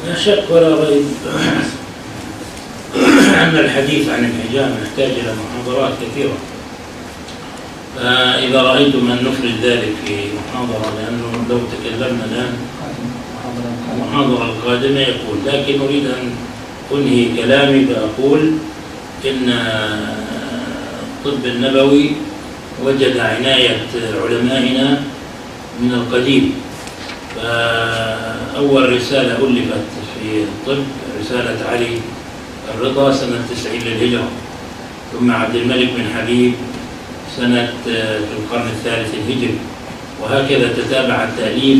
لا شك ولا ريب أن الحديث عن الحجامة يحتاج إلى محاضرات كثيرة، فإذا رأيتم أن نفرد ذلك في محاضرة، لأنه لو تكلمنا الآن المحاضرة القادمة يكون، لكن أريد أن أنهي كلامي فأقول إن الطب النبوي وجد عناية علمائنا من القديم. فأول رسالة ألفت في الطب رسالة علي الرضا سنة 90 للهجرة، ثم عبد الملك بن حبيب سنة في القرن الثالث الهجري، وهكذا تتابع التأليف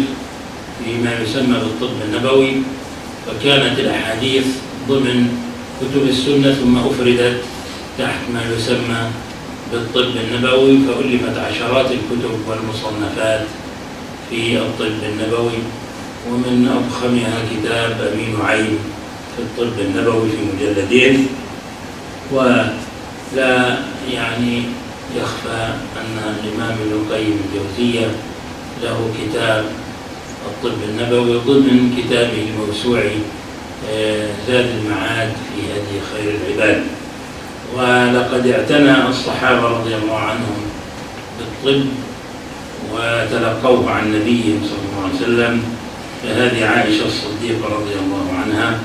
فيما يسمى بالطب النبوي، فكانت الأحاديث ضمن كتب السنة ثم أفردت تحت ما يسمى بالطب النبوي، فألفت عشرات الكتب والمصنفات في الطب النبوي، ومن أضخمها كتاب أمين عين في الطب النبوي في مجلدين. ولا يعني يخفى أن الإمام ابن القيم الجوزية له كتاب الطب النبوي ضمن كتابه الموسوع زاد المعاد في هدي خير العباد. ولقد اعتنى الصحابة رضي الله عنهم بالطب وتلقوه عن نبيهم صلى الله عليه وسلم، فهذه عائشة الصديقة رضي الله عنها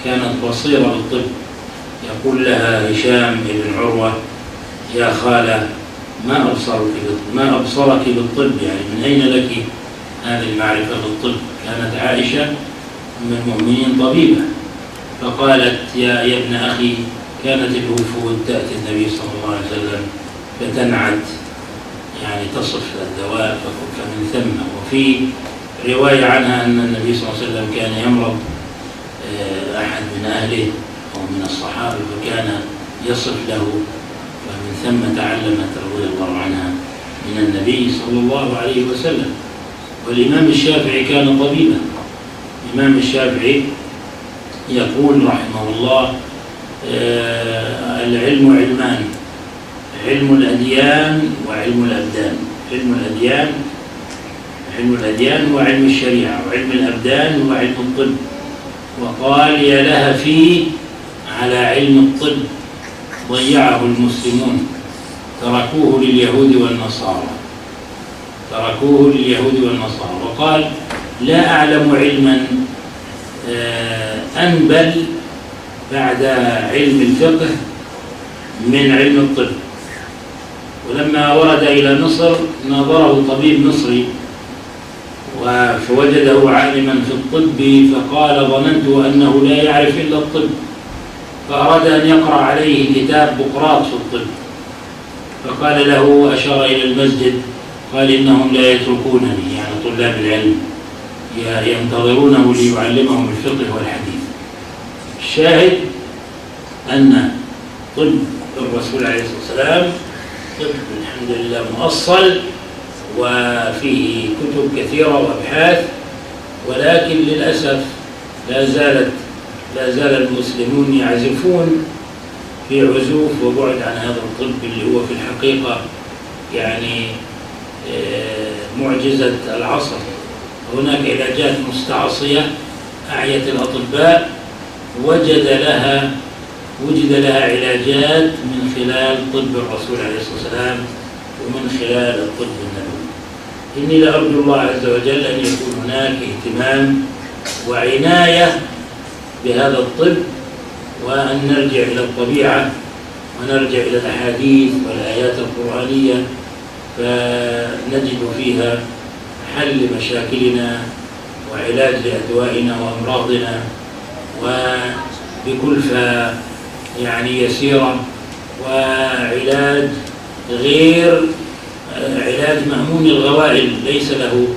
كانت بصيرة بالطب، يقول لها هشام بن عروة: يا خالة ما أبصرك بالطب، يعني من أين لك هذه المعرفة بالطب؟ كانت عائشة من المؤمنين طبيبة، فقالت: يا ابن أخي، كانت الوفود تأتي النبي صلى الله عليه وسلم فتنعت، يعني تصف الدواء، فمن ثم. وفي رواية عنها أن النبي صلى الله عليه وسلم كان يمرض أحد من أهله أو من الصحابة فكان يصف له، ومن ثم تعلمت رضي الله عنها من النبي صلى الله عليه وسلم. والإمام الشافعي كان طبيبا. الإمام الشافعي يقول رحمه الله: العلم علمان، علم الأديان وعلم الأبدان. علم الأديان وعلم الشريعة، وعلم الأبدان وعلم الطب. وقال: يا لها فيه على علم الطب، ضيعه المسلمون، تركوه لليهود والنصارى. وقال: لا أعلم علما أنبل بعد علم الفقه من علم الطب. ولما ورد إلى مصر ناظره طبيب مصري فوجده عالما في الطب، فقال: ظننت أنه لا يعرف إلا الطب، فأراد أن يقرأ عليه كتاب بقراط في الطب، فقال له، أشار إلى المسجد، قال: إنهم لا يتركونني، يعني طلاب العلم ينتظرونه ليعلمهم الفقه والحديث. الشاهد أن طب الرسول عليه الصلاة والسلام طب الحمد لله مؤصل، وفيه كتب كثيرة وأبحاث، ولكن للأسف لا زال المسلمون يعزفون في عزوف وبعد عن هذا الطب اللي هو في الحقيقة يعني معجزة العصر. هناك علاجات مستعصية أعيت الأطباء، وجد لها علاجات من خلال طب الرسول عليه الصلاة والسلام ومن خلال الطب النبوي. إني لأرجو الله عز وجل أن يكون هناك اهتمام وعناية بهذا الطب، وأن نرجع إلى الطبيعة ونرجع إلى الأحاديث والآيات القرآنية، فنجد فيها حل مشاكلنا وعلاج لأدوائنا وأمراضنا، وبكلفة يعني يسيرة، وعلاج غير علاج مأمون الغوائل، ليس له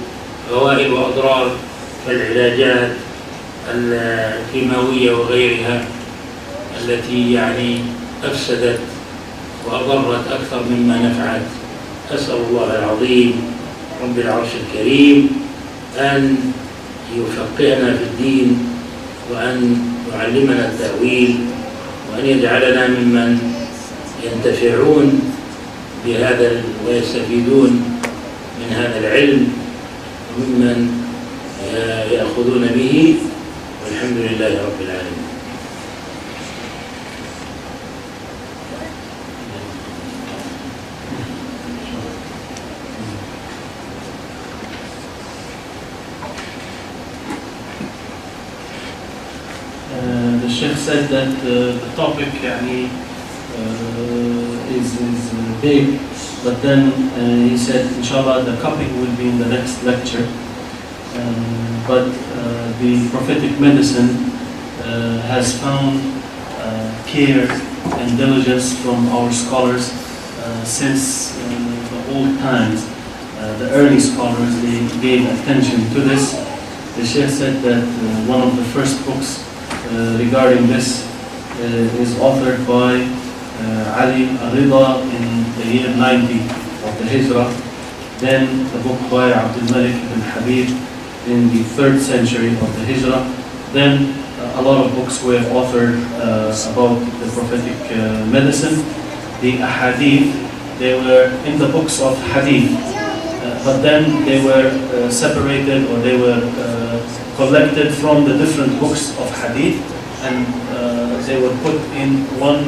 غوائل وأضرار كالعلاجات الكيماوية وغيرها التي يعني أفسدت وأضرت أكثر مما نفعت. أسأل الله العظيم رب العرش الكريم أن يفقهنا في الدين، وأن يعلمنا التأويل، وأن يجعلنا ممن ينتفعون بهذا ويستفيدون من هذا العلم، وممن يأخذون به والحمد لله رب العالمين. The Sheikh said that the topic is big, but then he said, inshallah, the topic will be in the next lecture. But the prophetic medicine has found care and diligence from our scholars since the old times. The early scholars, they gave attention to this. The Sheikh said that one of the first books regarding this is authored by Ali al-Rida in the year 90 of the Hijrah. Then the book by Abdul Malik ibn Habib in the 3rd century of the Hijrah. Then a lot of books were authored about the prophetic medicine. The ahadith, they were in the books of hadith, but then they were separated, or they were collected from the different books of hadith, and they were put in one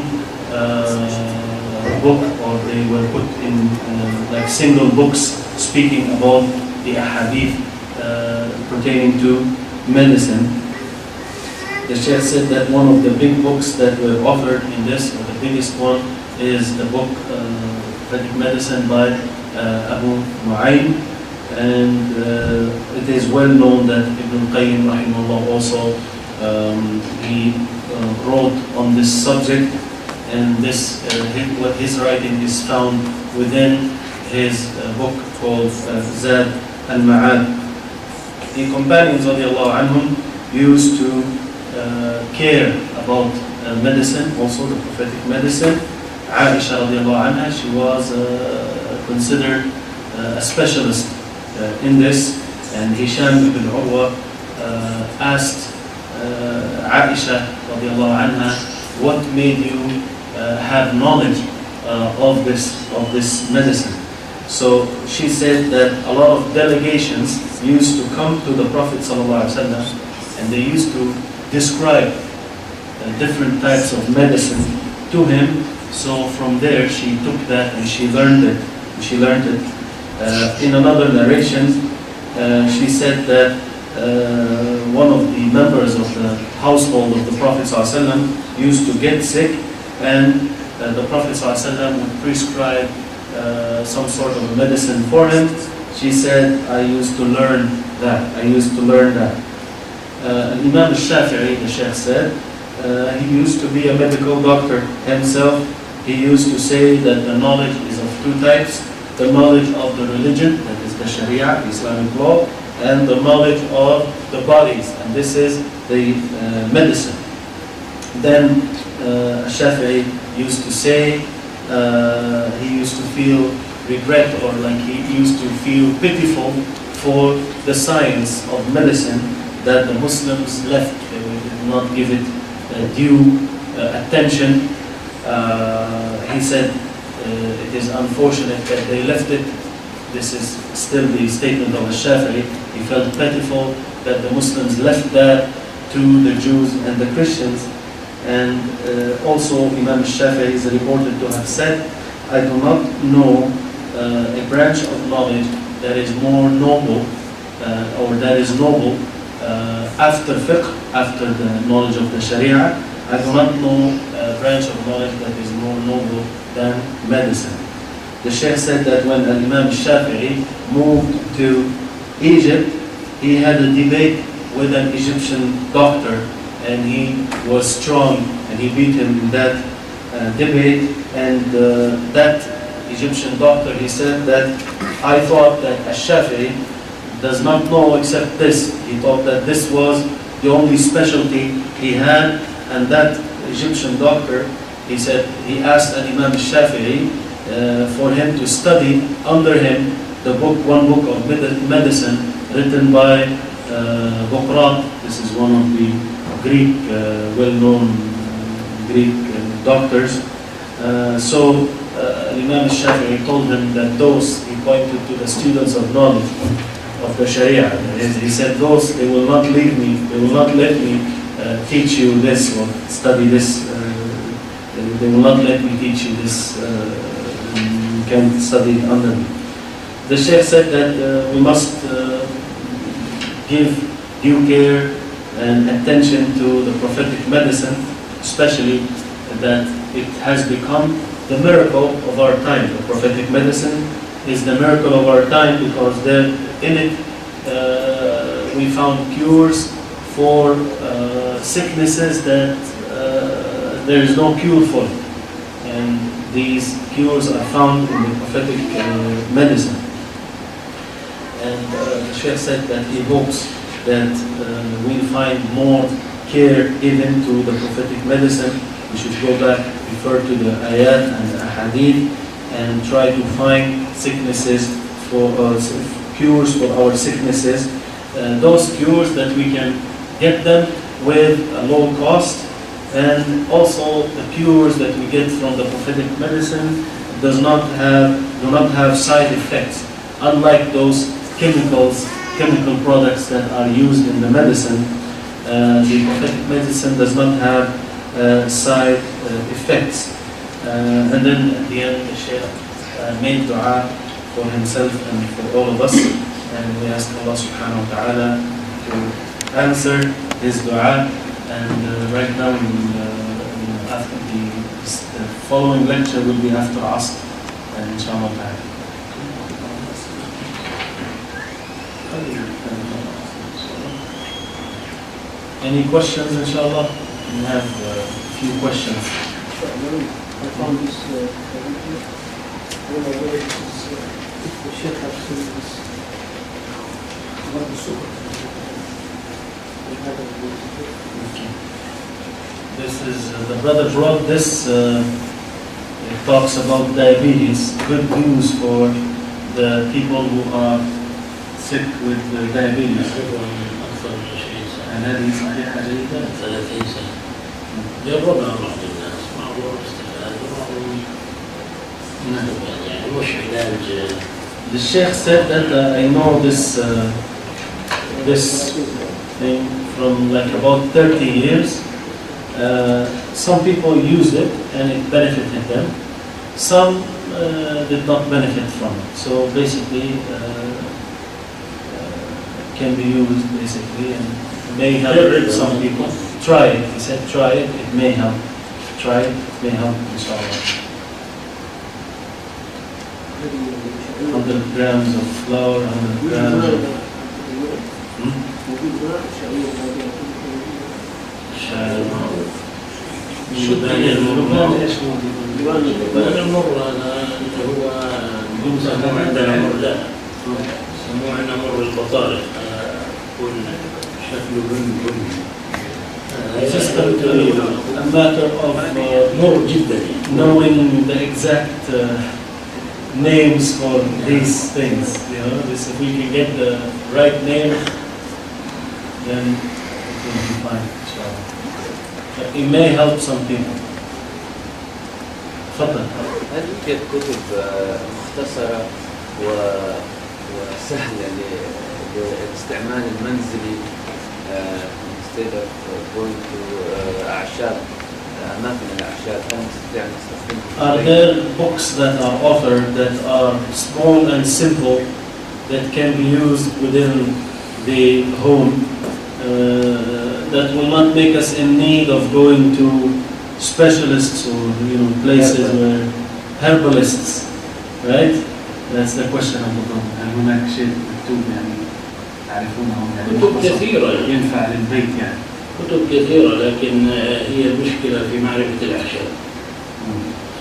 book, or they were put in like single books speaking about the ahadith pertaining to medicine. The Sheikh said that one of the big books that were authored in this, or the biggest one, is the book Prophetic Medicine by Abu Nu'aym, and it is well known that Ibn Qayyim rahimahullah also he wrote on this subject, and this what his writing is found within his book called Zad al-Ma'ad. The companions radiallahu anhum used to care about medicine, also the prophetic medicine. Aisha radiallahu anha, she was considered a specialist in this, and Hisham ibn Urwa asked Aisha radiallahu anha, what made you have knowledge of this medicine? So she said that a lot of delegations used to come to the Prophet ﷺ, and they used to describe different types of medicine to him. So from there she took that and she learned it. In another narration, she said that one of the members of the household of the Prophet ﷺ used to get sick, and the Prophet ﷺ would prescribe some sort of a medicine for him. She said, I used to learn that. Imam al-Shafi'i, the Sheikh said, he used to be a medical doctor himself. He used to say that the knowledge is of two types: the knowledge of the religion, that is the Sharia, Islamic law, and the knowledge of the bodies, and this is the medicine. Then Shafi'i used to say, he used to feel regret, or like he used to feel pitiful for the science of medicine that the Muslims left. They did not give it due attention. He said it is unfortunate that they left it. This is still the statement of Shafi'i. He felt pitiful that the Muslims left that to the Jews and the Christians. And also Imam Shafi'i is reported to have said, I do not know a branch of knowledge that is more noble, or that is noble after fiqh, after the knowledge of the Sharia. I do not know a branch of knowledge that is more noble than medicine. The Sheikh said that when Imam Shafi'i moved to Egypt, he had a debate with an Egyptian doctor, and he was strong, and he beat him in that debate. And that Egyptian doctor, he said that I thought that Shafi'i does not know except this. He thought that this was the only specialty he had. And that Egyptian doctor, he said, he asked Imam Shafi'i for him to study under him one book of medicine written by Dukrat. This is one of the Greek, well-known Greek doctors. So Imam Shafi'i told him that those, he pointed to the students of knowledge, of the Sharia. He said, those, they will not leave me, they will not let me teach you this or study this, they will not let me teach you this, you can study it under me. The Sheikh said that we must give due care and attention to the prophetic medicine, especially that it has become the miracle of our time. The prophetic medicine is the miracle of our time because there in it we found cures for sicknesses that there is no cure for. And these cures are found in the prophetic medicine. And the Sheikh said that he hopes that we'll find more care given to the prophetic medicine. We should go back, refer to the ayat and the ahadith, and try to find sicknesses for cures for our sicknesses. Those cures that we can get them with a low cost, and also the cures that we get from the prophetic medicine do not have side effects, unlike those chemical products that are used in the medicine. The prophetic medicine does not have side effects. And then at the end, the Shaykh made dua for himself and for all of us, and we ask Allah subhanahu wa ta'ala to answer his dua. And right now, after the following lecture will be after Asr, and inshallah ta'ala. Any questions, inshallah? We have a few questions. I found this I don't know whether this is if the Sheikh has seen this about the super. This is the brother brought this. It talks about diabetes. Good news for the people who are sick with diabetes. هذه صحيحة جيدة 30 سنة جربها بعض الناس معروف استفاد يعني مش علاج. The Sheikh said that I know this thing from like about 30 years. Some people used it and it benefited them. Some did not benefit from it. So basically can be used basically and may help some people. Try it. He said try it. It may help. Try it. It may help, inshallah. 100 grams of flour, 100 grams of الشبان المر هذا هو يسموه عندنا مر لا يسموه عندنا مر البطارخ يكون شكله بني It's just a matter of مر جدا knowing the exact names for these things. You know, this, if we can get the right name, then it will be fine, inshallah. But it may help some people. تفضل. هل يوجد كتب مختصرة وسهلة للاستعمال المنزلي instead of going to أعشاب أماكن الأعشاب هل نستطيع أن نستخدمها؟ Are there books that are offered that are small and simple that can be used within the home that will not make us in need of going to specialists or places where herbalists, right? That's the question of the problem. هل هناك شيء مكتوب يعني تعرفونه يعني كتب كثيرة ينفع للبيت يعني؟ كتب كثيرة لكن هي المشكلة في معرفة الأعشاب.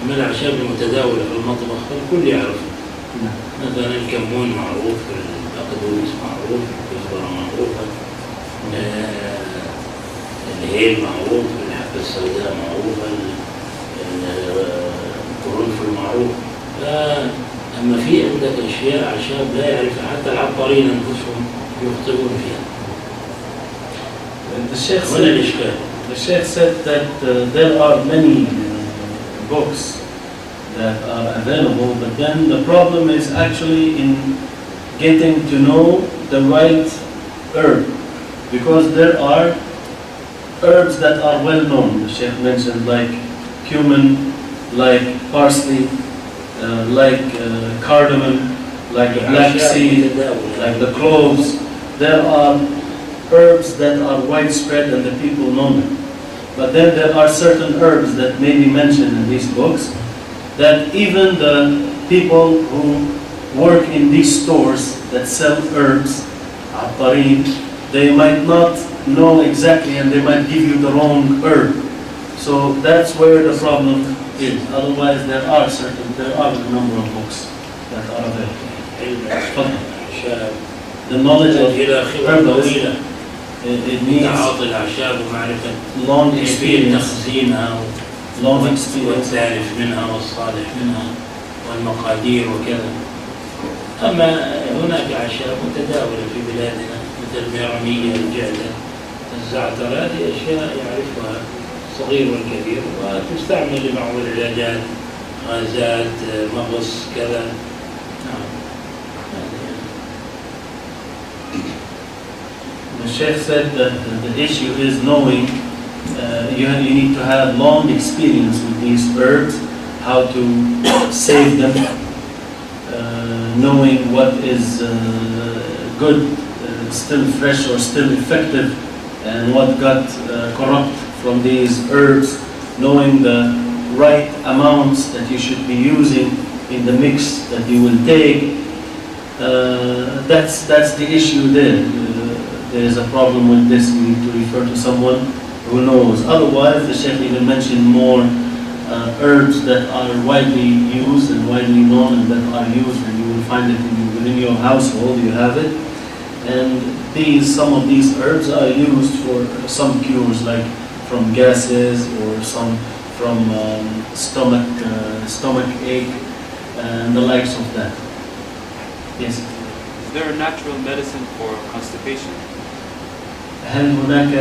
أما الأعشاب المتداولة في المطبخ الكل يعرفها. مثلا الكمون معروف، البقدونس معروف، الكزبرة معروفة، الهيل معروف، الحبة السوداء معروفة، القرنفل معروف. أما في عندك أشياء أعشاب لا يعرفها حتى العطارين أنفسهم يخطئون فيها. The Sheikh said that there are many books that are available, but then the problem is actually in getting to know the right herb, because there are herbs that are well known. The Sheikh mentioned like cumin, like parsley, like cardamom, like the black seed, like the cloves. There are herbs that are widespread and the people know them. But then there are certain herbs that may be mentioned in these books that even the people who work in these stores that sell herbs, attarin, they might not know exactly and they might give you the wrong herb. So that's where the problem is. Otherwise there are a number of books that are available. The knowledge of herbs, it needs تعاطي الأعشاب ومعرفة long كيفية experience, تخزينها long experience. والثالث منها والصالح منها والمقادير وكذا. أما هناك أعشاب متداولة في بلادنا مثل الميرمية، الجعدة، الزعتر، هذه أشياء يعرفها الصغير والكبير وتستعمل لبعض العلاجات، غازات، مغص، كذا. The Sheikh said that the issue is knowing, you need to have long experience with these herbs, how to save them, knowing what is good, still fresh or still effective, and what got corrupt from these herbs, knowing the right amounts that you should be using in the mix that you will take. That's the issue there. There is a problem with this. You need to refer to someone who knows. Otherwise, the Sheikh even mentioned more herbs that are widely used and widely known and that are used, and you will find it within your household. You have it, and some of these herbs are used for some cures, like from gases or some from stomach ache and the likes of that. Yes. Is there a natural medicine for constipation? هل هناك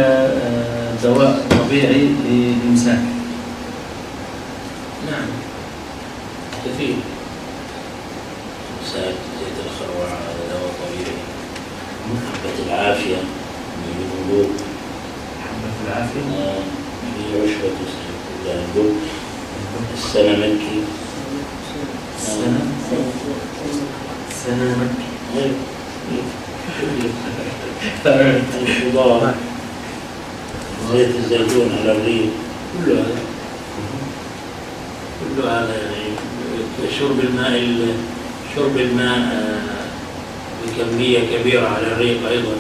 دواء طبيعي للإمساك؟ نعم كثير. إمساك زيت الخروع هذا دواء طبيعي. حبة العافية من القلوب. حبة العافية. في عشبة لها القلوب. السنمكي. السنمكي. الخضار، زيت الزيتون على الريق، كل هذا يعني شرب الماء بكمية كبيرة على الريق أيضا،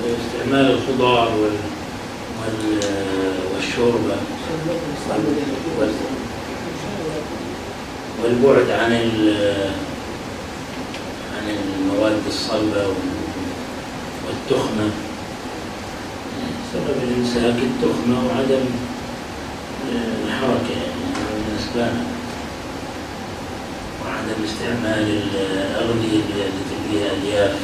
واستعمال الخضار والشوربة والبعد عن المواد الصلبة والتخمة. سبب الإمساك التخمة وعدم الحركة يعني بالنسبة وعدم استعمال الأغذية التي فيها ألياف.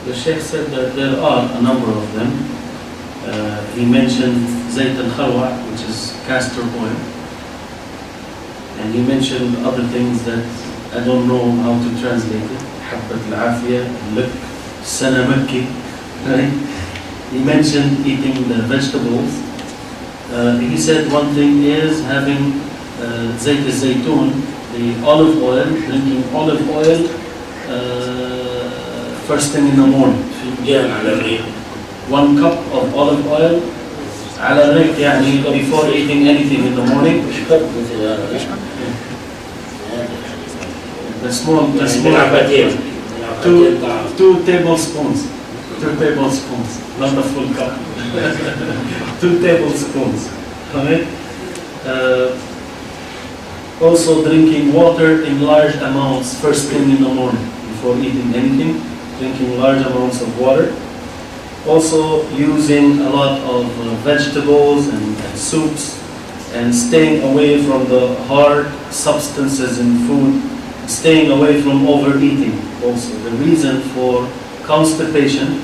The Sheikh said that there are a number of them. He mentioned Zayt al-Kharwa, which is castor oil. And he mentioned other things that I don't know how to translate it. Habbat al-Afiyah, Luk, Sanamaki. He mentioned eating the vegetables. He said one thing is having Zayt al-Zaytun, the olive oil, drinking olive oil first thing in the morning. 1 cup of olive oil على الريق يعني before eating anything in the morning. The small 2 tablespoons. 2 tablespoons, not a full cup. 2 tablespoons. Right? Also drinking water in large amounts first thing in the morning before eating anything. Drinking large amounts of water. Also using a lot of vegetables and soups, and staying away from the hard substances in food, staying away from overeating. Also, the reason for constipation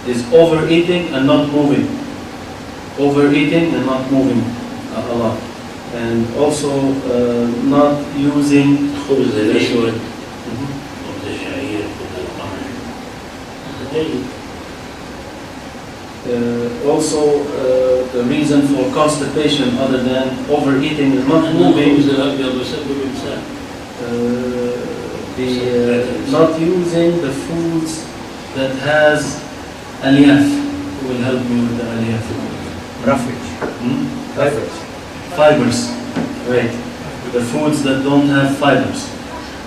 is overeating and not moving. Overeating and not moving a lot. And also not using خبز الأسود خبز الشعير خبز القمح جيد. Also the reason for constipation other than overeating and not moving, الخبز الأبيض يسبب الإمساك. Not using the foods that has aliyaf. Will help me with the aliyaf. Roughage. Fibers, right? The foods that don't have fibers.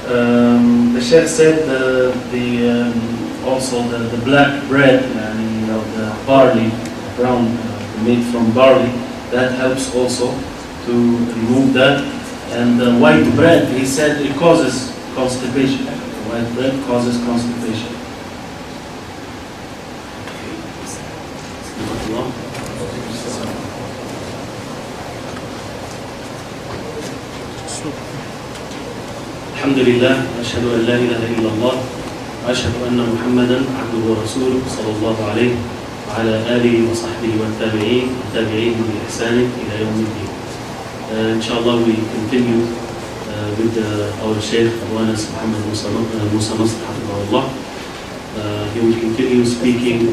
The Sheikh said also the black bread, the barley, brown made from barley, that helps also to remove that. And the white bread, he said, it causes constipation. The white bread causes constipation. الحمد لله وأشهد أن لا إله إلا الله وأشهد أن محمدا عبده ورسوله صلى الله عليه وعلى آله وصحبه والتابعين وتابعيهم بإحسان إلى يوم الدين. إن شاء الله we continue with our Sheikh محمد موسى نصر حفظه الله. He will continue speaking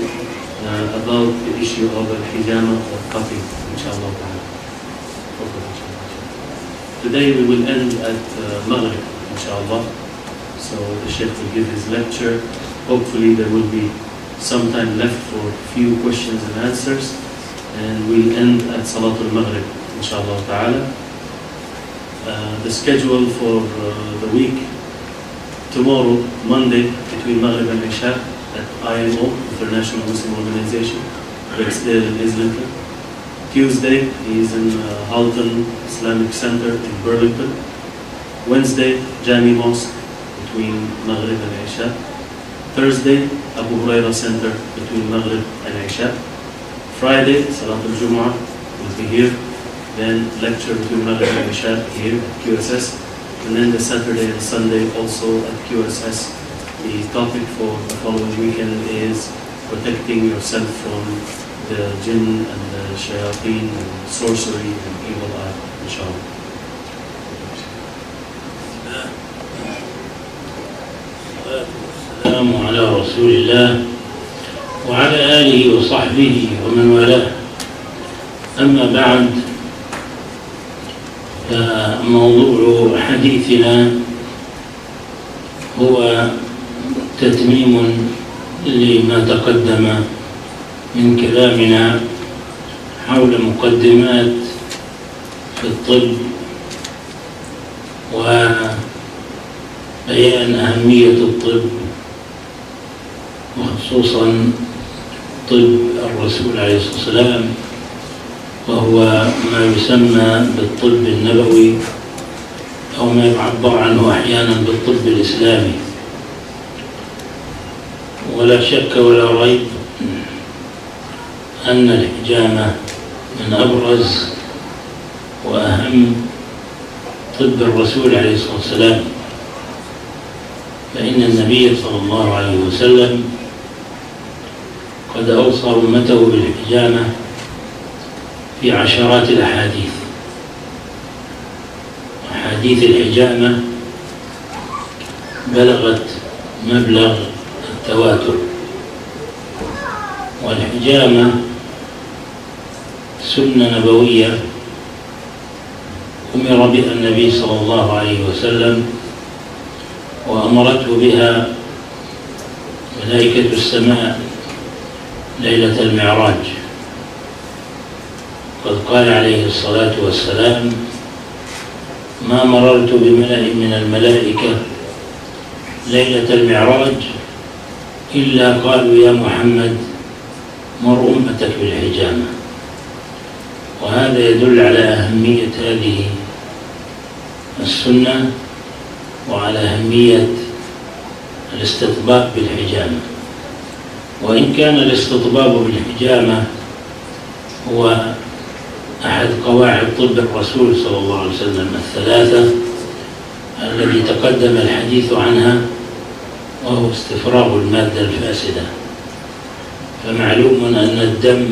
about the issue of الحجامة or cutting إن شاء الله تعالى. Today we will end at Maghrib, inshallah. So the Sheikh will give his lecture. Hopefully there will be some time left for a few questions and answers. And we'll end at Salat al-Maghrib, inshallah ta'ala. The schedule for the week: tomorrow, Monday, between Maghrib and Isha at IMO, International Muslim Organization, that's there in Islington. Tuesday, he is in Halton Islamic Center in Burlington. Wednesday, Jami Mosque between Maghrib and Isha. Thursday, Abu Huraira Center between Maghrib and Isha. Friday, Salat al-Jumu'ah will be here. Then lecture between Maghrib and Isha here at QSS. And then the Saturday and Sunday also at QSS. The topic for the following weekend is protecting yourself from the jinn and the shayateen and sorcery and evil eye, inshallah. السلام على رسول الله وعلى آله وصحبه ومن والاه. أما بعد، فموضوع حديثنا هو تتميم لما تقدم من كلامنا حول مقدمات في الطب وبيان أهمية الطب، وخصوصا طب الرسول عليه الصلاة والسلام، وهو ما يسمى بالطب النبوي أو ما يعبر عنه أحيانا بالطب الإسلامي. ولا شك ولا ريب أن الحجامة من أبرز وأهم طب الرسول عليه الصلاة والسلام، فإن النبي صلى الله عليه وسلم قد أوصى أمته بالحجامة في عشرات الأحاديث. أحاديث الحجامة بلغت مبلغ التواتر. والحجامة سنة نبوية أمر بها النبي صلى الله عليه وسلم، وأمرته بها ملائكة السماء ليلة المعراج. قد قال عليه الصلاة والسلام: ما مررت بملأ من الملائكة ليلة المعراج إلا قالوا يا محمد مر أمتك بالحجامة. وهذا يدل على أهمية هذه السنة وعلى أهمية الاستطباب بالحجامة. وإن كان الاستطباب بالحجامة هو أحد قواعد طب الرسول صلى الله عليه وسلم الثلاثة التي تقدم الحديث عنها، وهو استفراغ المادة الفاسدة، فمعلوم أن الدم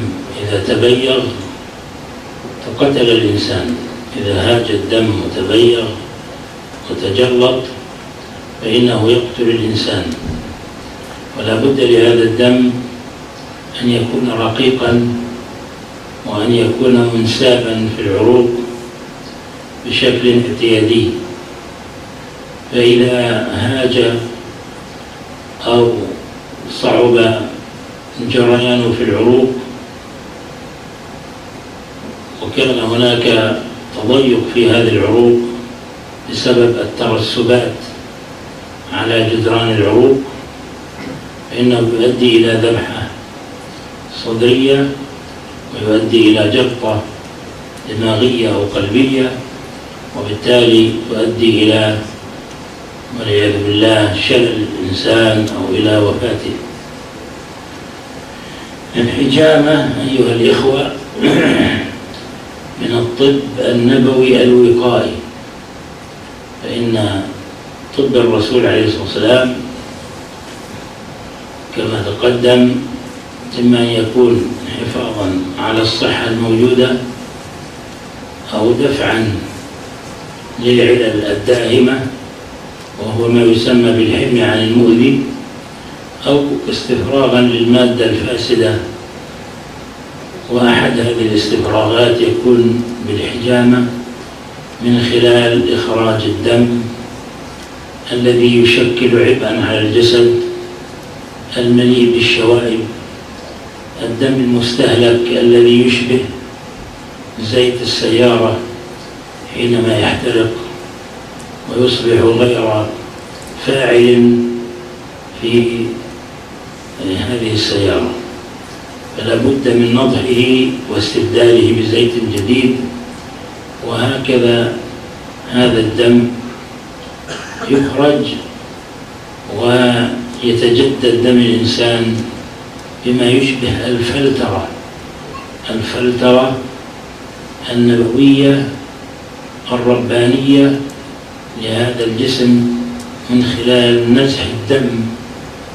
إذا تبيض فقتل الإنسان، إذا هاج الدم وتبيض وتجلط فإنه يقتل الإنسان، ولا بد لهذا الدم أن يكون رقيقا وأن يكون منسابا في العروق بشكل اعتيادي، فإذا هاج أو صعب جريانه في العروق وكان هناك تضيق في هذه العروق بسبب الترسبات على جدران العروق فإنه يؤدي إلى ذبحة صدرية ويؤدي إلى جلطة دماغية أو قلبية، وبالتالي تؤدي إلى والعياذ بالله شلل الإنسان أو إلى وفاته. الحجامة أيها الإخوة من الطب النبوي الوقائي، فإن طب الرسول عليه الصلاة والسلام كما تقدم إما أن يكون حفاظا على الصحة الموجودة أو دفعا للعلل الدائمة وهو ما يسمى بالحمي عن المؤذي، أو استفراغا للمادة الفاسدة، وأحد هذه الاستفراغات يكون بالحجامة من خلال إخراج الدم الذي يشكل عبئا على الجسد المليء بالشوائب، الدم المستهلك الذي يشبه زيت السيارة حينما يحترق ويصبح غير فاعل في هذه السيارة، فلا بد من نضحه واستبداله بزيت جديد. وهكذا هذا الدم يخرج ويتجدد دم الإنسان بما يشبه الفلترة النبوية الربانية لهذا الجسم من خلال نزح الدم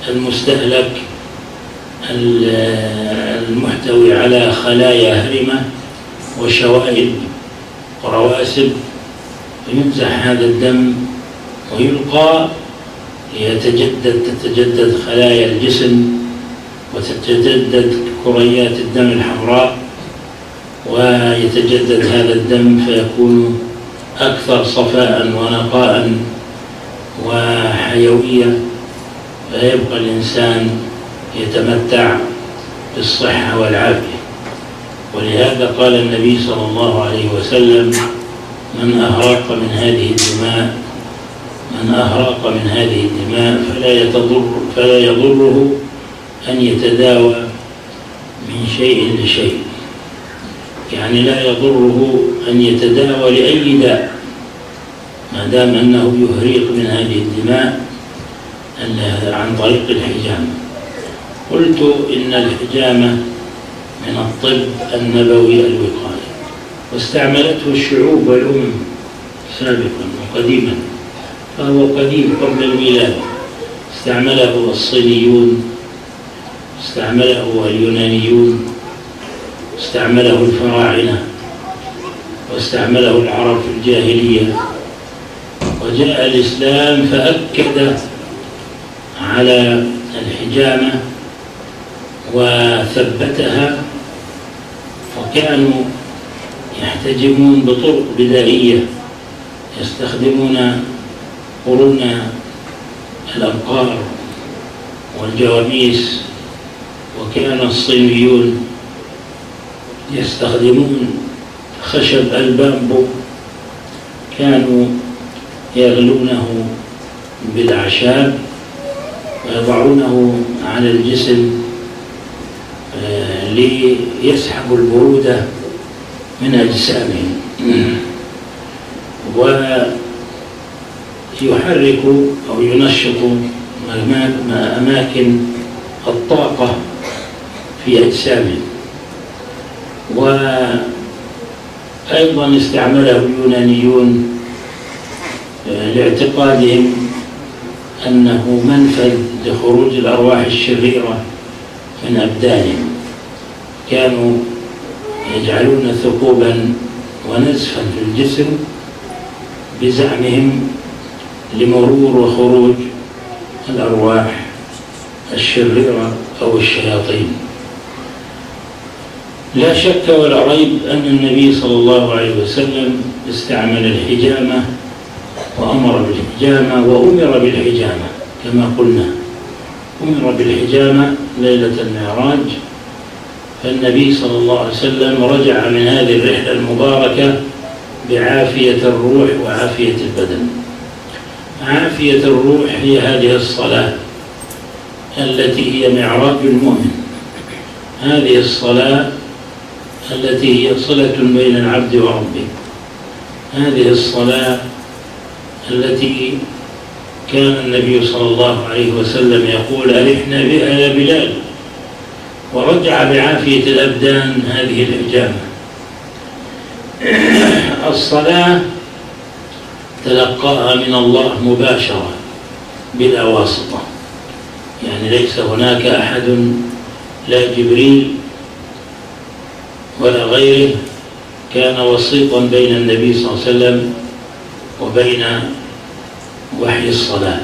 المستهلك المحتوي على خلايا هرمة وشوائب ورواسب، وينزح هذا الدم ويلقى تتجدد خلايا الجسم وتتجدد كريات الدم الحمراء، ويتجدد هذا الدم فيكون أكثر صفاء ونقاء وحيوية، فيبقى الإنسان يتمتع بالصحة والعافية. ولهذا قال النبي صلى الله عليه وسلم: من أهرق من هذه الدماء فلا يضره أن يتداوى من شيء لشيء، يعني لا يضره أن يتداوى لأي داء ما دام أنه يهريق من هذه الدماء عن طريق الحجامة. قلت إن الحجامة من الطب النبوي الوقائي، واستعملته الشعوب والأمم سابقا وقديما، فهو قديم قبل الولادة. استعمله الصينيون، استعمله اليونانيون، استعمله الفراعنة، واستعمله العرب في الجاهلية، وجاء الإسلام فأكد على الحجامة وثبتها، وكانوا يحتجمون بطرق بدائية، يستخدمون قرون الأبقار والجواميس، وكان الصينيون يستخدمون خشب البامبو، كانوا يغلونه بالأعشاب ويضعونه على الجسم ليسحبوا البرودة من أجسامهم، ويحرك أو ينشط أماكن الطاقة في أجسامهم. وأيضا استعمله اليونانيون لاعتقادهم أنه منفذ لخروج الأرواح الشريرة من من أبدانهم. كانوا يجعلون ثقوبا ونزفا في الجسم بزعمهم لمرور وخروج الأرواح الشريرة أو الشياطين. لا شك ولا ريب أن النبي صلى الله عليه وسلم استعمل الحجامة وأمر بالحجامة وأمر بالحجامة كما قلنا. أمر بالحجامة ليلة المعراج، فالنبي صلى الله عليه وسلم رجع من هذه الرحلة المباركة بعافية الروح وعافية البدن. عافية الروح هي هذه الصلاة التي هي معراج المؤمن، هذه الصلاة التي هي صلة بين العبد وربه، هذه الصلاة التي كان النبي صلى الله عليه وسلم يقول أرحنا بها يا بلال، ورجع بعافية الأبدان هذه الحجامة. الصلاة تلقاها من الله مباشرة بلا واسطة، يعني ليس هناك أحد لا جبريل ولا غيره كان وسيطا بين النبي صلى الله عليه وسلم وبين وحي الصلاة،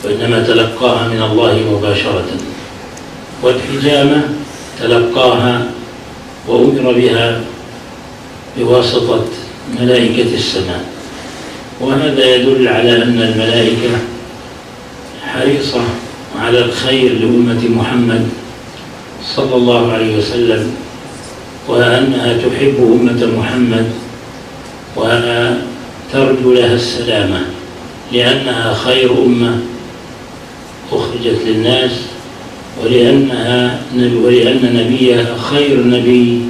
وإنما تلقاها من الله مباشرة. والحجامة تلقاها وأمر بها بواسطة ملائكة السماء، وهذا يدل على أن الملائكة حريصة على الخير لأمة محمد صلى الله عليه وسلم، وأنها تحب أمة محمد وترجو لها السلامة، لأنها خير أمة أخرجت للناس، ولأن نبيها خير نبي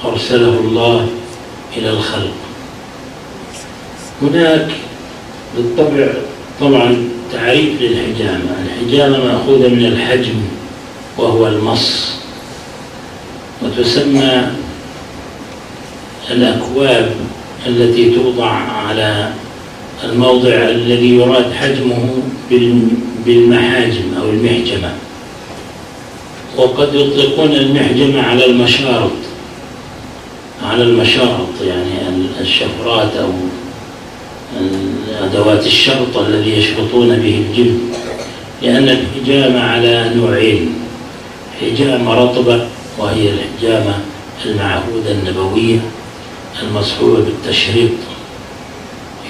أرسله الله إلى الخلق. هناك بالطبع طبعا تعريف للحجامة. الحجامة مأخوذة من الحجم وهو المص، وتسمى الأكواب التي توضع على الموضع الذي يراد حجمه بالمحاجم أو المحجمة. وقد يطلقون المحجمة على المشارط يعني الشفرات أو أدوات الشرط الذي يشرطون به الجلد، لأن الحجامة على نوعين: حجامة رطبة وهي الحجامة المعهودة النبوية المصحوبة بالتشريط،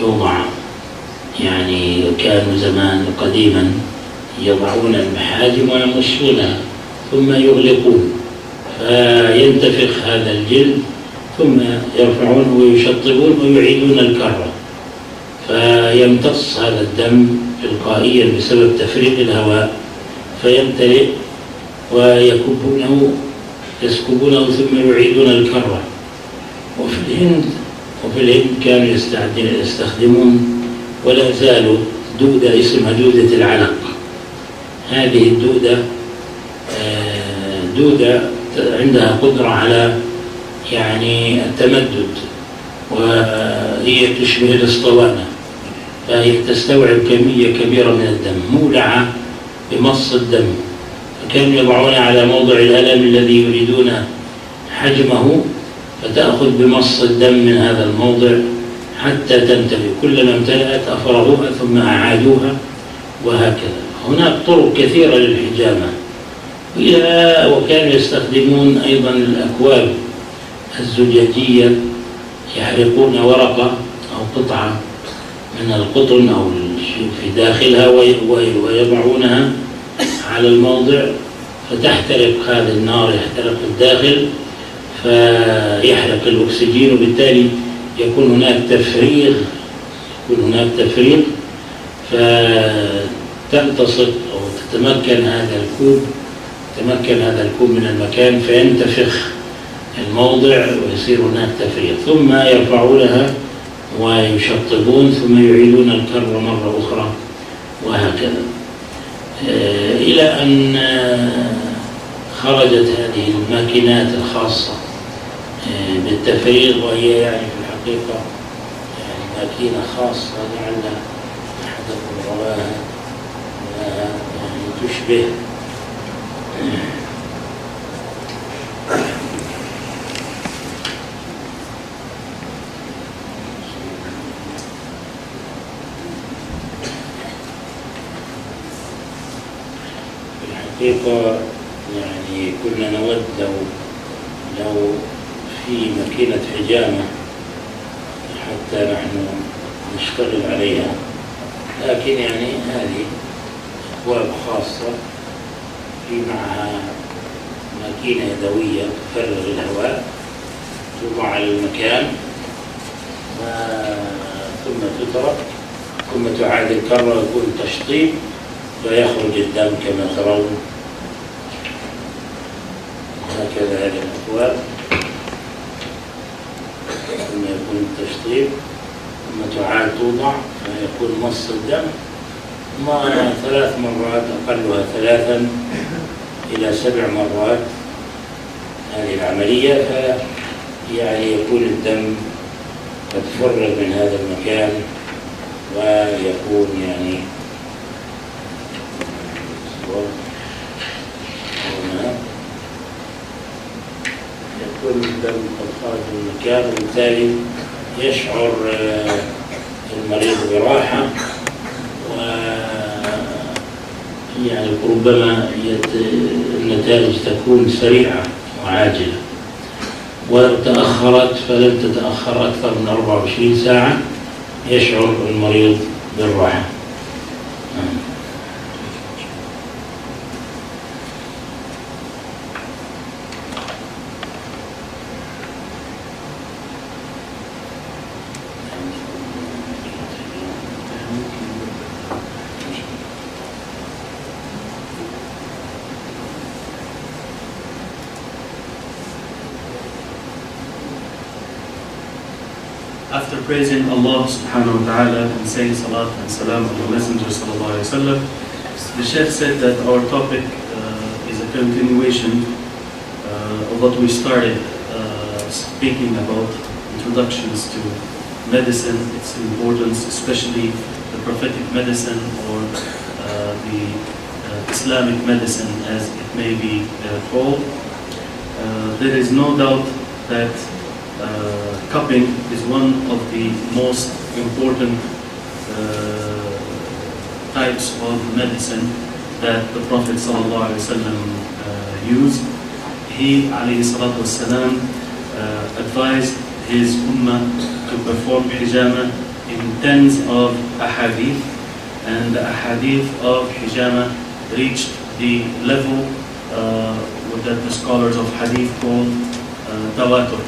يوضع يعني كانوا زمان قديما يضعون المحاجم ويمصونها ثم يغلقون فينتفخ هذا الجلد، ثم يرفعونه ويشطبون ويعيدون الكرة، فيمتص هذا الدم تلقائيا بسبب تفريغ الهواء فيمتلئ يسكبونه ثم يعيدون الكرة. وفي الهند كانوا يستخدمون ولا زالوا دودة اسمها دودة العلق. هذه الدودة دودة عندها قدرة على يعني التمدد، وهي تشبه الاسطوانة، فهي تستوعب كمية كبيرة من الدم مولعة بمص الدم، فكانوا يضعون على موضع الألم الذي يريدون حجمه، فتأخذ بمص الدم من هذا الموضع حتى تنتهي، كلما امتلأت أفرغوها ثم أعادوها، وهكذا. هناك طرق كثيرة للحجامة. وكانوا يستخدمون أيضا الأكواب الزجاجية، يحرقون ورقة أو قطعة من القطن أو في داخلها ويضعونها على الموضع فتحترق، هذا النار يحترق الداخل فيحرق الأكسجين، وبالتالي يكون هناك تفريغ فتلتصق أو تتمكن هذا الكوب من المكان فينتفخ الموضع ويصير هناك تفريغ، ثم يرفعونها ويشطبون ثم يعيدون الكرة مرة أخرى، وهكذا إلى أن خرجت هذه الماكينات الخاصة بالتفريغ، وهي يعني في الحقيقة يعني ماكينة خاصة لعل أحدكم رواها، يعني تشبه حقيقة يعني كنا نود لو في ماكينة حجامة حتى نحن نشتغل عليها، لكن يعني هذه أبواب خاصة في معها ماكينة يدوية تفرغ الهواء، توضع على المكان ثم تترك، ثم تعاد الكرة، يكون تشطيب ويخرج الدم كما ترون. هكذا هذه الأبواب، ثم يكون التشطيب، ثم تعاد توضع فيكون مص الدم 3 مرات، أقلها 3 إلى 7 مرات هذه العملية، يعني يكون الدم قد فرغ من هذا المكان، ويكون يعني يكون الدم قد خرج من المكان، وبالتالي يشعر المريض براحة، يعني ربما النتائج تكون سريعة وعاجلة، ولو تأخرت فلن تتأخر أكثر من 24 ساعة يشعر المريض بالراحة. After praising Allah subhanahu wa ta'ala and saying salat and salam on the Messenger sallallahu alayhi wa sallam, the Sheikh said that our topic is a continuation of what we started speaking about, introductions to medicine, its importance, especially the prophetic medicine or the Islamic medicine as it may be called. There is no doubt that cupping is one of the most important types of medicine that the Prophet ﷺ used. He ﷺ advised his ummah to perform hijama in tens of ahadith, and the ahadith of hijama reached the level that the scholars of hadith call tawatur,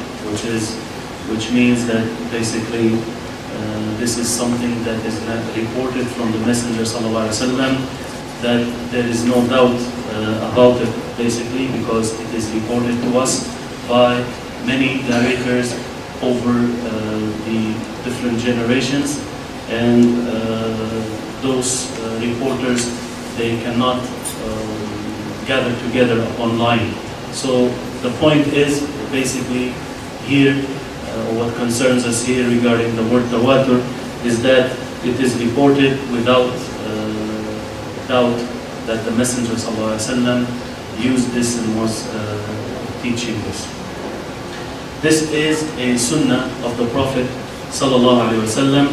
which means that basically this is something that is reported from the Messenger ﷺ, that there is no doubt about it basically, because it is reported to us by many narrators over the different generations, and those reporters, they cannot gather together online. So the point is basically here, what concerns us here regarding the word tawatur is that it is reported without doubt that the Messenger ﷺ used this and was teaching this. This is a sunnah of the Prophet ﷺ,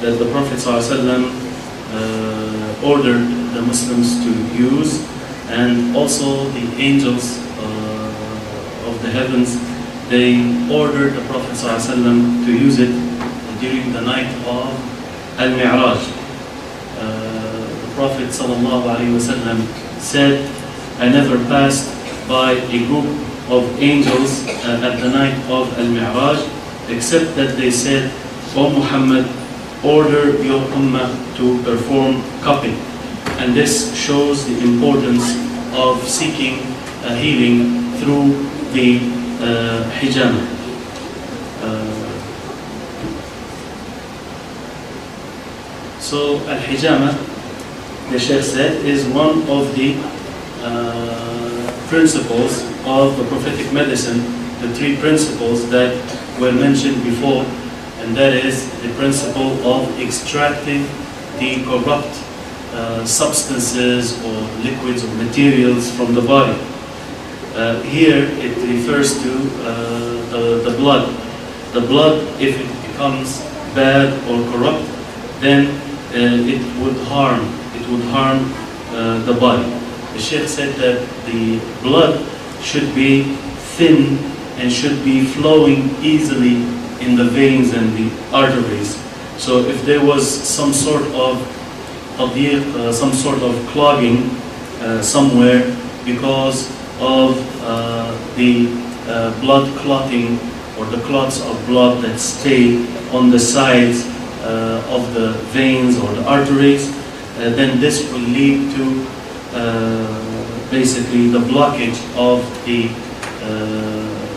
that the Prophet ﷺ ordered the Muslims to use, and also the angels of the heavens, they ordered the Prophet ﷺ to use it during the night of Al-Mi'raj. The Prophet ﷺ said, I never passed by a group of angels at the night of Al-Mi'raj, except that they said, O Muhammad, order your ummah to perform cupping. And this shows the importance of seeking healing through the hijama. So al-hijama, the Sheikh said, is one of the principles of the prophetic medicine, the 3 principles that were mentioned before, and that is the principle of extracting the corrupt substances or liquids or materials from the body. Here it refers to the blood. The blood, if it becomes bad or corrupt, then it would harm the body. the Sheikh said that the blood should be thin and should be flowing easily in the veins and the arteries. So if there was some sort of some sort of clogging somewhere because of the blood clotting or the clots of blood that stay on the sides of the veins or the arteries, then this will lead to basically the blockage of the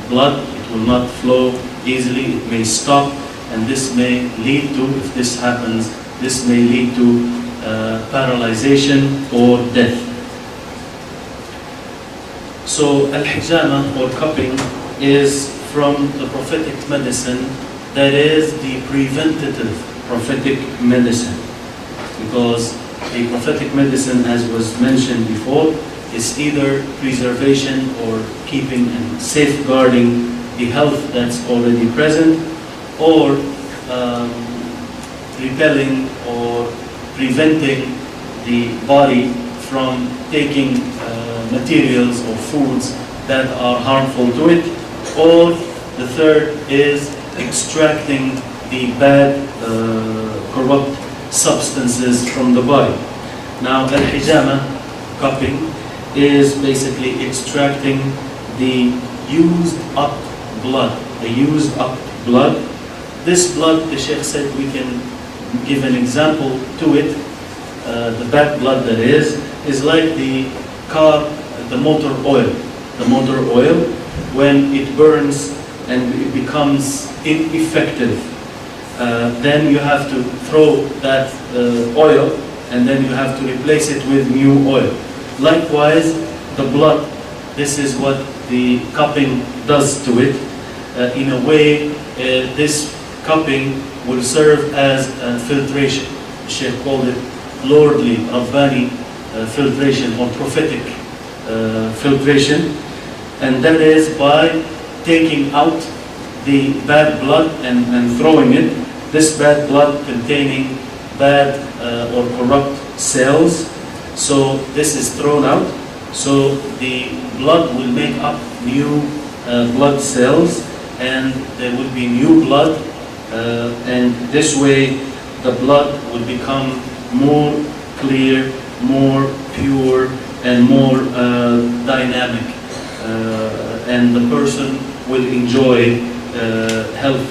blood. It will not flow easily, it may stop, and this may lead to, if this happens, this may lead to paralyzation or death. So al-hijama or cupping is from the prophetic medicine, that is the preventative prophetic medicine, because the prophetic medicine, as was mentioned before, is either preservation or keeping and safeguarding the health that's already present, or repelling or preventing the body from taking materials or foods that are harmful to it, or the third is extracting the bad corrupt substances from the body. Now al-hijama, cupping, is basically extracting the used up blood. The used up blood. This blood, the Sheikh said, we can give an example to it. The bad blood, that is like the car, the motor oil. The motor oil, when it burns and it becomes ineffective, then you have to throw that oil, and then you have to replace it with new oil. Likewise, the blood, this is what the cupping does to it. In a way, this cupping will serve as filtration. The Sheikh called it lordly, Rabbani filtration or prophetic filtration. And that is by taking out the bad blood and throwing it. This bad blood containing bad or corrupt cells. So this is thrown out. So the blood will make up new blood cells, and there will be new blood, and this way the blood will become more clear, more pure, and more dynamic, and the person will enjoy health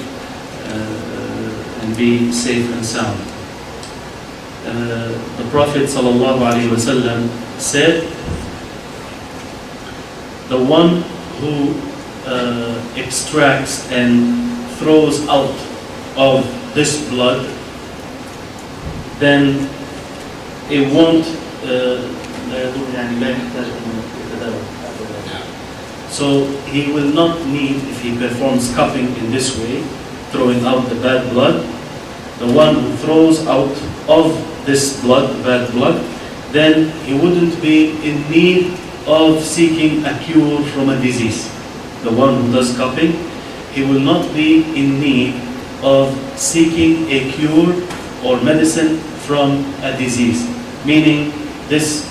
and be safe and sound. The Prophet ﷺ said, the one who extracts and throws out of this blood, then it won't so he will not need, if he performs cupping in this way, throwing out the bad blood, the one who throws out of this blood, bad blood, then he wouldn't be in need of seeking a cure from a disease. The one who does cupping, he will not be in need of seeking a cure or medicine from a disease. Meaning this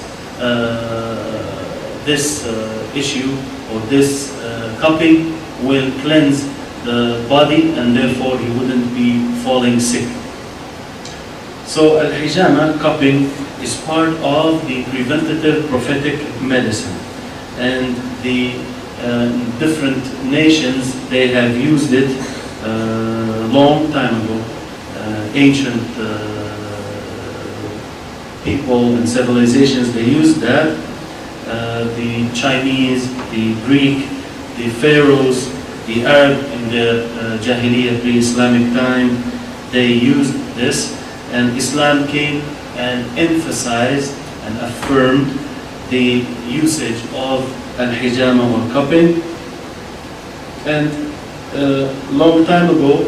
issue or this cupping will cleanse the body, and therefore he wouldn't be falling sick. So al-hijama, cupping, is part of the preventative prophetic medicine, and the different nations, they have used it long time ago. Ancient people and civilizations, they used that. The Chinese, the Greek, the Pharaohs, the Arab in the Jahiliyyah, pre-Islamic time, they used this, and Islam came and emphasized and affirmed the usage of al-hijama or cupping. And long time ago,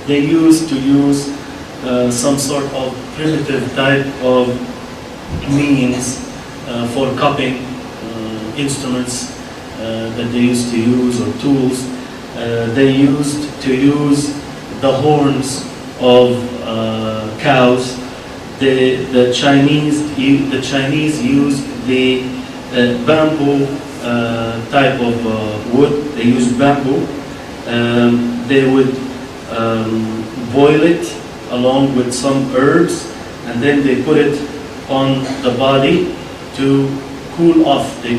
they used to use some sort of primitive type of means for cupping, instruments that they used to use, or tools. They used to use the horns of cows. The Chinese used the bamboo type of wood. They use bamboo. They would boil it along with some herbs, and then they put it on the body to cool off. They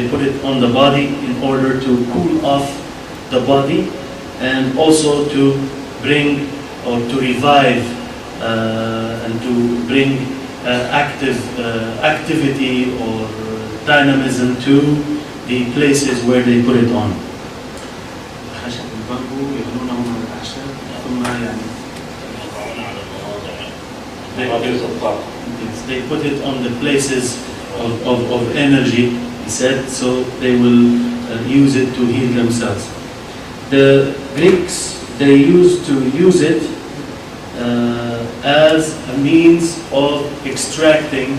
put it on the body in order to cool off the body, and also to bring or to revive and to bring activity or dynamism to the places where they put it on. خشب البامبو يغلونه من الأعشاب ثم they put it on the places of energy, he said, so they will use it to heal themselves. The Greeks, they used to use it as a means of extracting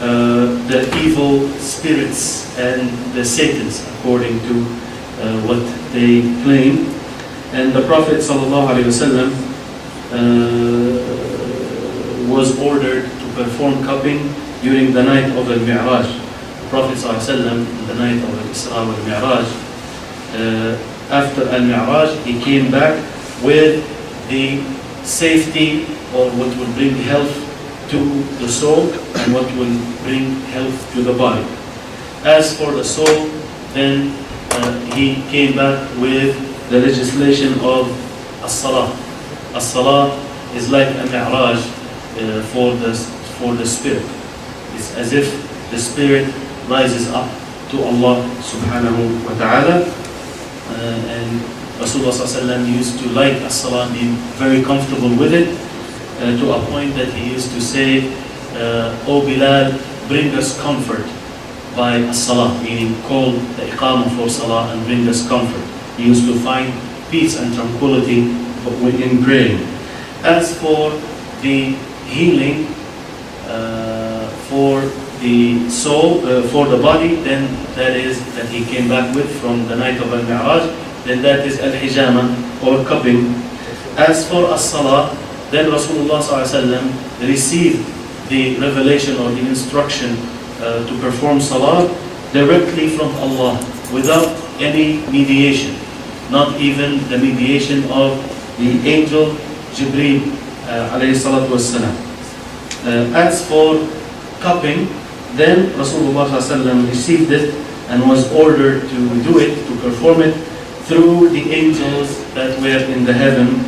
the evil spirits and the Satans, according to what they claim. And the Prophet ﷺ was ordered to perform cupping during the night of Al-Mi'raj. The Prophet ﷺ, the night of Al-Isra wal-Mi'raj, after Al-Mi'raj, he came back with the safety, or what will bring health to the soul and what will bring health to the body. As for the soul, then he came back with the legislation of as-salah. As-salah is like a mi'raj for the spirit. It's as if the spirit rises up to Allah subhanahu wa ta'ala. And Rasulullah ﷺ used to like as-salah, be very comfortable with it, to a point that he used to say, O Bilal, bring us comfort by as-salah, meaning call the iqamah for salah and bring us comfort. He used to find peace and tranquility in praying. As for the healing for the soul, for the body, then that is that he came back with from the night of Al-Mi'raj, then that is Al-Hijamah or cupping. As for as-salah, then Rasulullah ﷺ received the revelation or the instruction to perform salah directly from Allah without any mediation, not even the mediation of the angel Jibreel alayhi salatu wassalam. As for cupping, then Rasulullah ﷺ received it and was ordered to do it, to perform it through the angels that were in the heaven.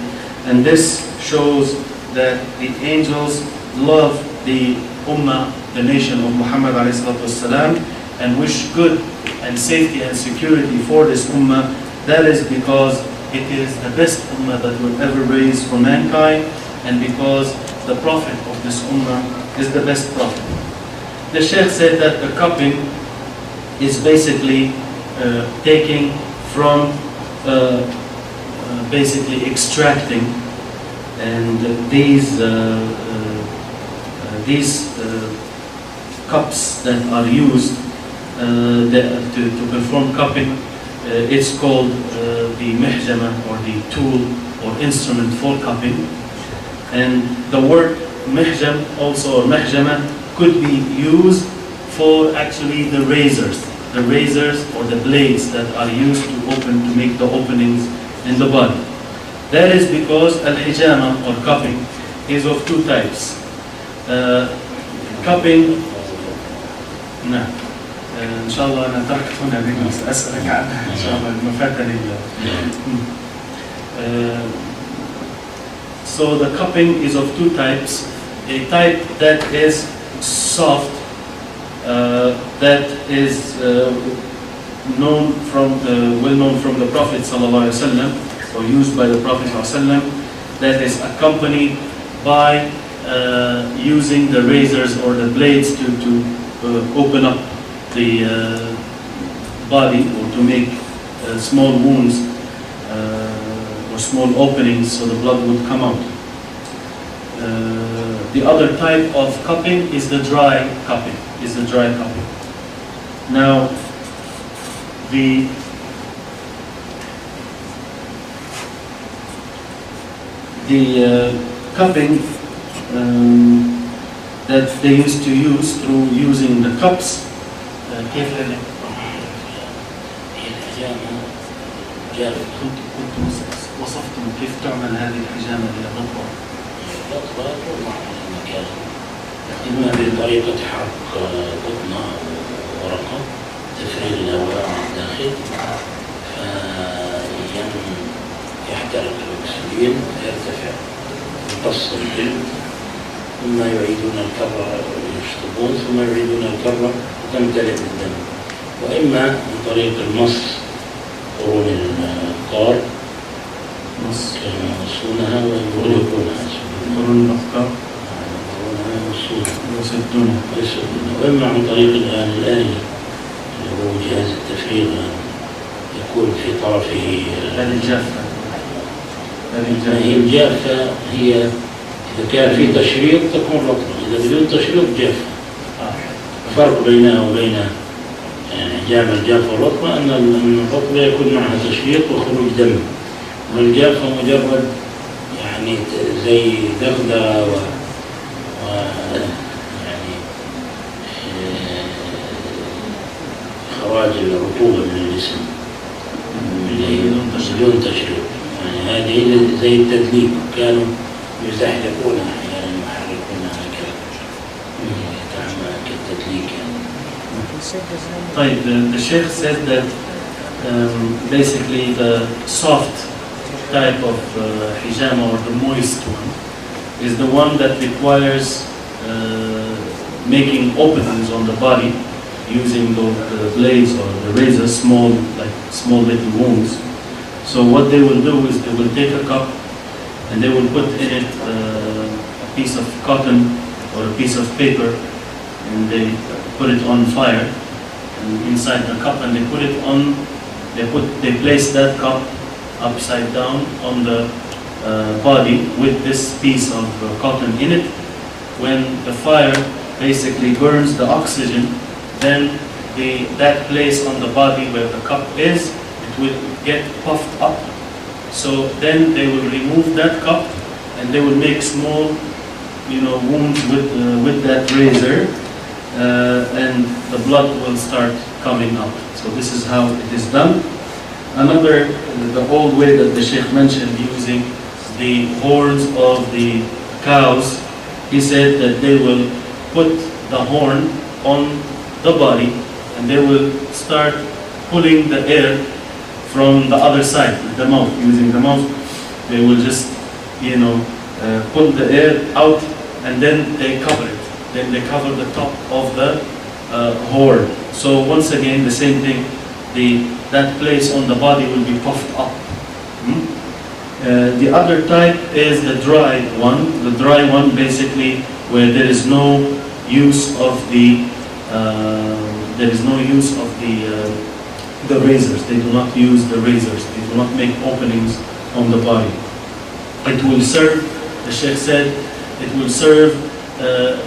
And this shows that the angels love the ummah, the nation of Muhammad ﷺ, and wish good and safety and security for this ummah. That is because it is the best ummah that will ever raise for mankind, and because the prophet of this ummah is the best prophet. The Sheikh said that the cupping is basically taking from, basically extracting, and these cups that are used to perform cupping, it's called the mihjama, or the tool or instrument for cupping. And the word mihjam also, or mihjama, could be used for actually the razors or the blades that are used to make the openings in the body. That is because al-hijama or cupping is of two types. Cupping, نعم إن شاء الله أنا تركت هنا بجلس أسألك عنها إن شاء الله المفاتن So the cupping is of two types. A type that is soft, that is well known from the Prophet ﷺ, or used by the Prophet ﷺ, that is accompanied by using the razors or the blades to open up the body, or to make small wounds or small openings so the blood would come out. The other type of cupping is the dry cupping. Now, the cupping that they used to use through using the cups كيف لك؟ هي الحجامة جافة. كنت وصفتم كيف تعمل هذه الحجامة إلى الرطبة؟ الرطبة تروح على المكان، إما بطريقة حرق قطنة أو ورقة تفريغ الهواء داخل، يحترق الأكسجين فيرتفع يمتص الجلد، ثم يعيدون الكرة يشطبون، ثم يعيدون الكرة وتمتلئ بالدم. وإما عن طريق المص قرون الأبقار كانوا يمصونها ويغلقونها قرون الأبقار يسدونها، وإما عن طريق الآن الآلي اللي هو جهاز التفريغ يكون في طرفه الجافة. هي الجافة هي إذا كان في تشريط تكون رطبة، إذا بدون تشريط جافة. الفرق بينها وبين يعني حجامة الجافة والرطبة أن الرطبة يكون معها تشريط وخروج دم، والجافة مجرد يعني زي دغدغة و يعني إخراج الرطوبة من الجسم بدون تشريط. يعني هذه زي التدليك، كانوا يزحلقونها أحيانا يحركونها هكذا كالتدليك يعني. طيب, the Sheikh said that basically the soft type of hijama or the moist one is the one that requires making openings on the body using the blades or the razors, small little wounds. So what they will do is they will take a cup and they will put in it a piece of cotton or a piece of paper, and they put it on fire and inside the cup, and they place that cup upside down on the body with this piece of cotton in it. When the fire basically burns the oxygen, then that place on the body where the cup is, it will get puffed up. So then they will remove that cup and they will make small, wounds with that razor, and the blood will start coming up. So this is how it is done. Another, the old way that the Sheikh mentioned, using the horns of the cows, he said that they will put the horn on the body and they will start pulling the air from the other side, with the mouth, using the mouth. They will just, pull the air out and then they cover it. Then they cover the top of the horn. So once again, the same thing, that place on the body will be puffed up. The other type is the dry one. The dry one, basically, where there is no use of the razors. They do not use the razors. They do not make openings on the body. It will serve, the Sheikh said, it will serve.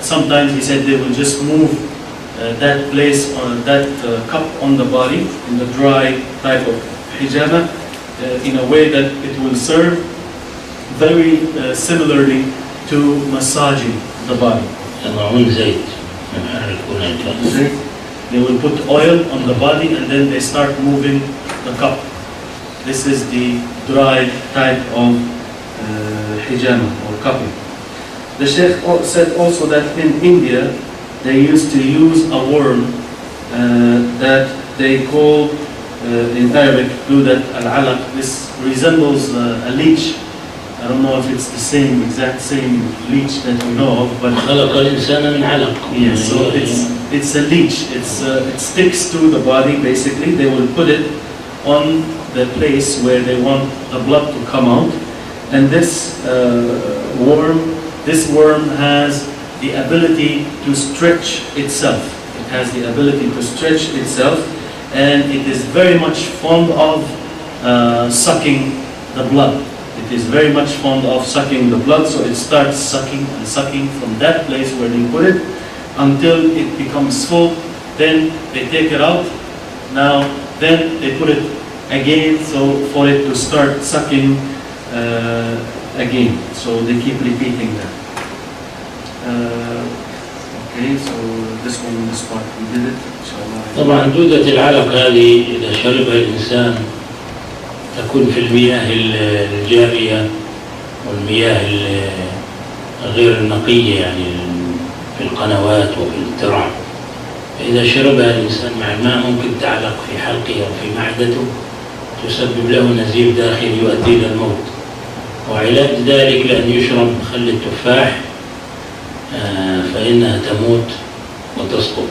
Sometimes he said they will just move that place on that cup on the body in the dry type of hijama in a way that it will serve very similarly to massaging the body. They will put oil on the body and then they start moving the cup. This is the dry type of hijama or cupping. The Sheikh said also that in India they used to use a worm that they call in Arabic dudat al-alaq. This resembles a leech. I don't know if it's the exact same leech that we know of, but yes, so it's a leech. It sticks to the body basically. They will put it on the place where they want the blood to come out, and this worm has the ability to stretch itself. It has the ability to stretch itself, and it is very much fond of sucking the blood. It is very much fond of sucking the blood, so it starts sucking and sucking from that place where they put it until it becomes full. Then they take it out. Now, then they put it again, so for it to start sucking again. So they keep repeating that. Okay, so this one is what we did it. Inshallah. طبعا دودة العلق هذه إذا شربها الإنسان تكون في المياه الجارية والمياه غير النقية، يعني في القنوات وفي الترع. فإذا شربها الإنسان مع الماء ممكن تعلق في حلقه أو في معدته، تسبب له نزيف داخلي يؤدي إلى الموت. وعلاج ذلك لأن يشرب خل التفاح فإنها تموت وتسقط.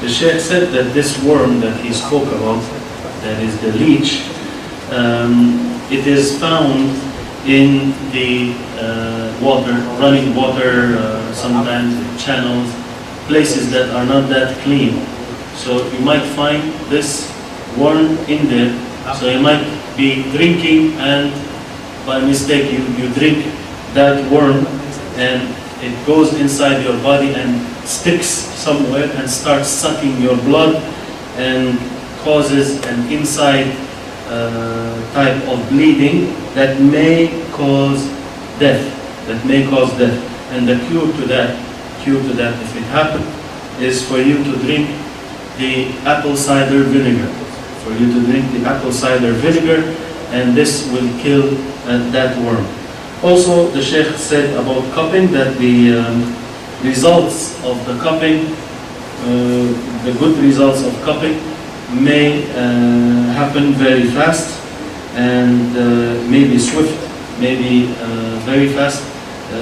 The Sheikh said that this worm that he spoke about, that is the leech, it is found in the water, running water, sometimes channels, places that are not that clean. So you might find this worm in there. So you might be drinking and by mistake you drink that worm and it goes inside your body and sticks somewhere and starts sucking your blood and causes an inside type of bleeding that may cause death. And the cure to that, if it happens, is for you to drink the apple cider vinegar. And this will kill that worm. Also, the Sheikh said about cupping that the results of the cupping, the good results of cupping may happen very fast and maybe swift, maybe very fast.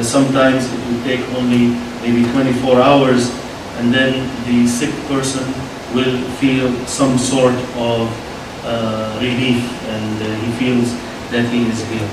Sometimes it will take only maybe 24 hours and then the sick person will feel some sort of relief and he feels that he is healed.